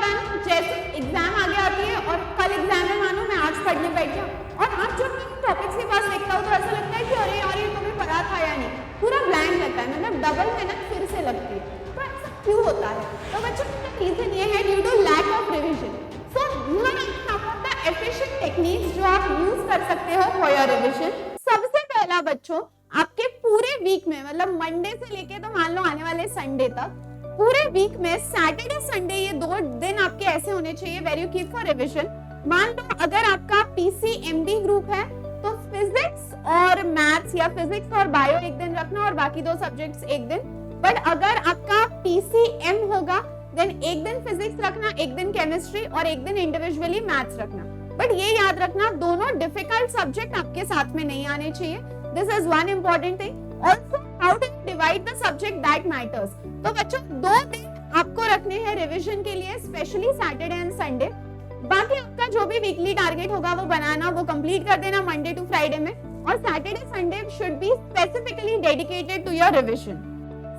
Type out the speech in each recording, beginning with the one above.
होता है ना, जैसे एग्जाम आगे आती है और कल एग्जाम है, मानो मैं आज पढ़ने बैठ गया और आज जब मैं टॉपिक्स के पास देखता हूँ तो ऐसा लगता है कि अरे यार ये तुम्हें पढ़ा था या नहीं, पूरा ब्लैंक लगता है, मतलब डबल मेहनत फिर से लगती है। तो ऐसा क्यों होता है? तो बच्चों रीजन ये है due to lack of revision. So efficient techniques जो आप यूज कर सकते हो फॉर योर रिविजन। सबसे पहला बच्चों, आपके पूरे वीक में, मतलब मंडे से लेके तो मान लो आने वाले संडे तक, पूरे वीक में सैटरडे संडे ये 2 दिन आपके ऐसे होने चाहिए where you keep for revision. मान लो अगर आपका पीसीएमबी ग्रुप है तो फिजिक्स और मैथ्स या फिजिक्स और बायो एक दिन रखना और बाकी 2 सब्जेक्ट्स एक दिन। बट अगर आपका पीसीएम होगा देन एक दिन फिजिक्स रखना, एक दिन केमिस्ट्री और एक दिन इंडिविजुअली मैथ्स रखना। बट ये याद रखना दोनों डिफिकल्ट सब्जेक्ट आपके साथ में नहीं आने चाहिए। This is one important thing. Also how to divide the subject that matters. तो बच्चों 2 दिन आपको रखने हैं रिविजन के लिए, स्पेशली सैटरडे एंड संडे। बाकी आपका जो भी वीकली टारगेट होगा वो बनाना, वो कंप्लीट कर देना मंडे टू फ्राइडे में, और Saturday Sunday should be specifically dedicated to your revision.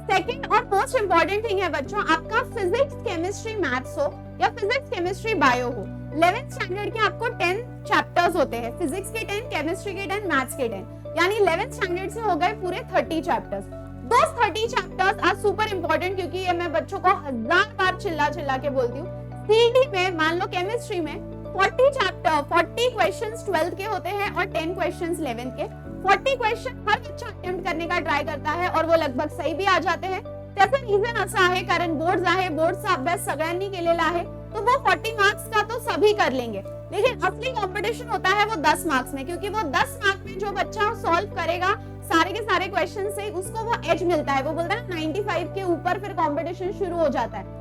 Second और मोस्ट इंपॉर्टेंट थिंग है बच्चों, आपका फिजिक्स केमिस्ट्री मैथ्स हो या फिजिक्स केमिस्ट्री बायो हो, 11th स्टैंडर्ड के आपको 10 चैप्टर्स होते हैं, फिजिक्स के 10, केमिस्ट्री के 10, मैथ्स के 10, यानी 11th स्टैंडर्ड से हो गए पूरे 30 chapters. Those 30 chapters are super important, क्योंकि ये मैं बच्चों को 1000 बार चिल्ला के बोलती हूँ। सीडी में मान लो केमिस्ट्री में 40 क्वेश्चंस 12th के होते हैं और 10 क्वेश्चंस 11th के। 40 क्वेश्चन हर बच्चा अटेम्प्ट करने का ट्राय करता है और वो लगभग सही भी आ जाते हैं। त्याचं रिझन असं आहे कारण बोर्ड्स आहे, बोर्डचा अभ्यास सगळ्यांनी केलेला आहे, तो वो 40 मार्क्स का तो सभी कर लेंगे, लेकिन असली कंपटीशन होता है वो 10 मार्क्स में, क्योंकि वो 10 मार्क्स में जो बच्चा सॉल्व करेगा सारे के सारे क्वेश्चन से, उसको वो एज मिलता है। वो बोलता है 95 के ऊपर फिर कंपटीशन शुरू हो जाता है।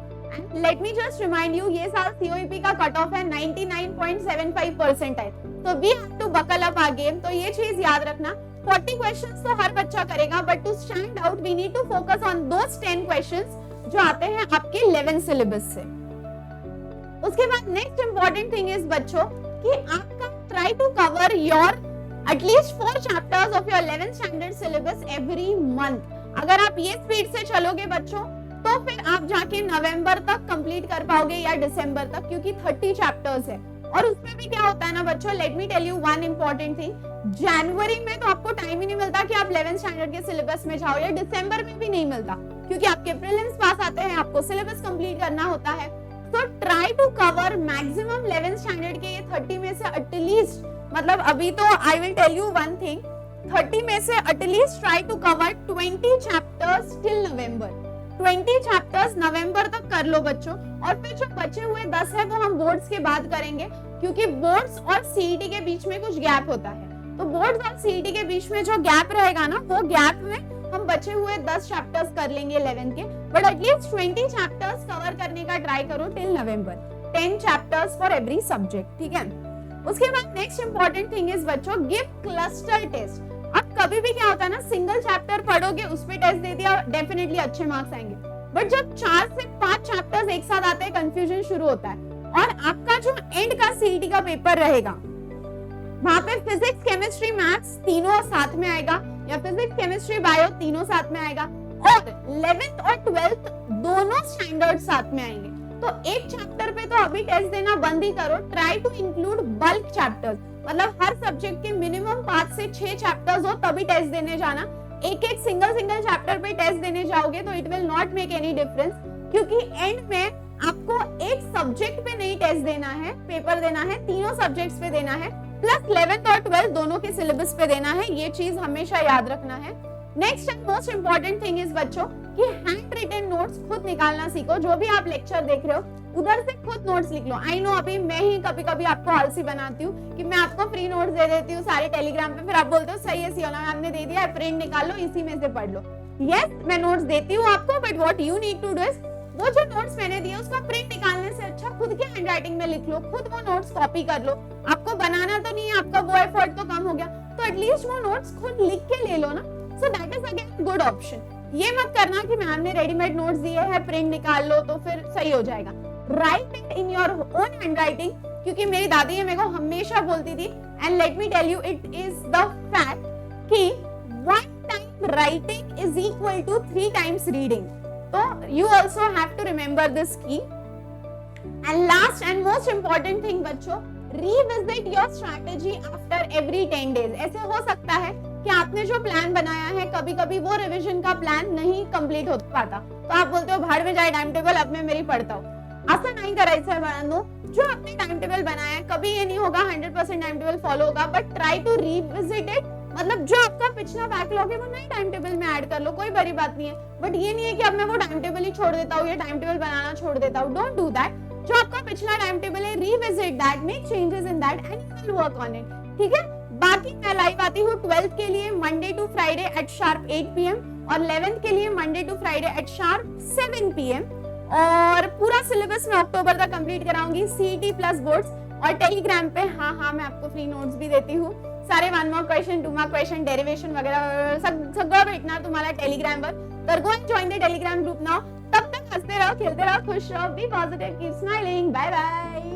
Let me just remind you, ये साल सीओईपी का कट ऑफ है 99.75% है, तो we have to buckle up our game. तो ये चीज याद रखना, 40 क्वेश्चंस तो हर बच्चा करेगा, but to stand out we need to focus on those 10 questions जो आते हैं आपके 11 सिलेबस से। उसके बाद नेक्स्ट इंपॉर्टेंट थिंग इज बच्चों कि आपका try to cover your at least 4 chapters of your 11th standard syllabus every month. अगर आप ये स्पीड से चलोगे बच्चों तो फिर आप जाके नवंबर तक कंप्लीट कर पाओगे या दिसंबर तक, क्योंकि 30 चैप्टर्स है। और उसमें भी क्या होता है ना बच्चों, let me tell you one important thing, जनवरी में तो आपको टाइम ही नहीं मिलता कि आप 11th स्टैंडर्ड के सिलेबस में जाओ, या दिसंबर में भी नहीं मिलता, क्योंकि आपके प्रीलिम्स पास आते हैं, आपको सिलेबस कंप्लीट करना होता है। तो try to cover maximum 11th standard के ये 30 में से एटलीस्ट, मतलब अभी तो I will tell you one thing, 30 में से at least try to cover 20 chapters till November. 20 chapters November तक कर लो बच्चों, और फिर जो बचे हुए 10 है वो हम बोर्ड्स के बाद करेंगे, क्योंकि बोर्ड्स और सीईटी के बीच में कुछ गैप होता है। तो बोर्ड्स और सीईटी के बीच में जो गैप रहेगा ना, वो गैप में हम बचे हुए 10 चैप्टर्स कर लेंगे 11 के, बट एटलीस्ट 20 चैप्टर्स कवर करने का ट्राई करो till November, 10 chapters for every subject, ठीक है। उसके बाद नेक्स्ट इंपॉर्टेंट थिंग इज बच्चों, गिव क्लस्टर टेस्ट। अब कभी भी क्या होता है ना, सिंगल चैप्टर पढ़ोगे, उस पे टेस्ट दे दिया, डेफिनेटली अच्छे मार्क्स आएंगे, बट जब 4 से 5 चैप्टर्स एक साथ आते हैं कंफ्यूजन शुरू होता है। और आपका जो एंड का सीईटी का पेपर रहेगा, वहां पे फिजिक्स केमिस्ट्री मैथ्स तीनों साथ में आएगा, या फिजिक्स केमिस्ट्री बायो तीनों साथ में आएगा, और 11th और 12th दोनों स्टैंडर्ड साथ में आएंगे। तो एक चैप्टर पे तो अभी टेस्ट देना बंद ही करो, try to include bulk chapters, मतलब हर सब्जेक्ट के मिनिमम 5 से 6 चैप्टर्स हो तभी टेस्ट देने जाना। एक सिंगल चैप्टर पे टेस्ट देने जाओगे तो it will not make any difference, क्योंकि एंड में आपको एक सब्जेक्ट पे नहीं टेस्ट देना है, पेपर देना है, तीनों सब्जेक्ट्स पे देना है, प्लस 11th और 12th दोनों के सिलेबस पे देना है। ये चीज हमेशा याद रखना है। Next and most important thing is बच्चों कि हैंड रिटन नोट्स खुद निकालना सीखो। जो भी आप लेक्चर देख रहे हो उधर से खुद नोट्स लिख लो। आई नो अभी मैं ही कभी कभी आपको आलसी बनाती हूँ कि मैं आपको फ्री नोट्स दे देती हूँ सारे टेलीग्राम पे, फिर आप बोलते हो सही है सियोना मैम ने दे दिया है, प्रिंट निकाल लो, इसी में से पढ़ लो। यस, मैं नोट्स देती हूँ आपको, but what you need to do is वो जो नोट्स मैंने दिए उसका प्रिंट निकालने से अच्छा खुद के हैंडराइटिंग में लिख लो, खुद वो नोट्स कॉपी कर लो। आपको बनाना तो नहीं है, आपका वो एफर्ट तो कम हो गया, तो एटलीस्ट वो नोट्स खुद लिख के ले लो ना। So that is again good option. ये मत करना कि मैम ने रेडीमेड नोट्स दिए हैं, प्रिंट निकाल लो तो फिर सही हो जाएगा। Write it in your own handwriting, क्योंकि मेरी दादी मेरे को हमेशा बोलती थी, and let me tell you it is the fact कि 1 time writing is equal to 3 times reading. तो you also have to remember this key. And last and most important thing बच्चों, revisit your strategy after every 10 days. ऐसे हो सकता है कि आपने जो प्लान बनाया है कभी कभी वो रिविजन का प्लान नहीं कंप्लीट हो पाता, तो आप बोलते हो भाड़ में जाए टाइम टेबल, अब मैं मेरी पढ़ता हूँ। असं नाही करायचंय बाळांनो, जो आपने टाइम टेबल बनाया है कभी ये नहीं होगा 100% टाइम टेबल फॉलो होगा, but try to revisit it. मतलब जो आपका पिछला बैकलॉग है वो नई टाइम टेबल में ऐड कर लो, कोई बड़ी बात नहीं है, बट ये नहीं है कि अब मैं वो टाइम टेबल ही छोड़ देता हूँ या टाइम टेबल बनाना छोड़ देता हूँ। Don't do that. जो आपका पिछला टाइम टेबल है revisit that, make changes in that and you will work on it, ठीक है। बाकी मैं लाइव आती हूँ 12th के लिए Monday to Friday at sharp 8 PM और 11th के लिए Monday to Friday at sharp 7 PM, और पूरा सिलेबस मैं अक्टूबर तक कंप्लीट कराऊंगी, CET प्लस बोर्ड्स। और टेलीग्राम पे हाँ मैं आपको फ्री नोट्स भी देती हूँ, सारे 1 mark question 2 mark question derivation वगैरह सगळं भेटणार तुम्हाला टेलीग्रामवर, तर go and join the Telegram group now. तब तक हंसते रहो, खेलते रहो, खुश रहो, be positive, keep smiling, bye bye.